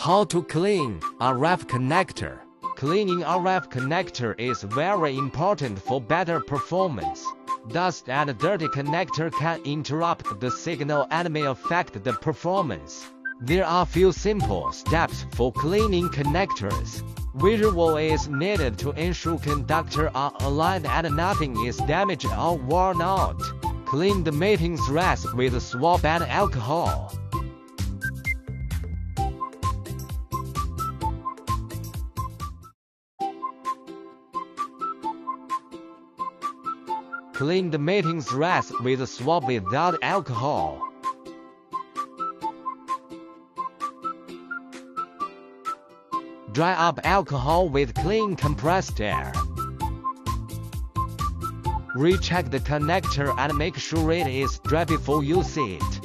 How to clean RF connector. Cleaning RF connector is very important for better performance. Dust and dirty connector can interrupt the signal and may affect the performance. There are few simple steps for cleaning connectors. Visual is needed to ensure conductors are aligned and nothing is damaged or worn out. Clean the mating threads with swab and alcohol. Clean the mating threads with swab without alcohol. Dry up alcohol with clean compressed air. Recheck the connector and make sure it is dry before you see it.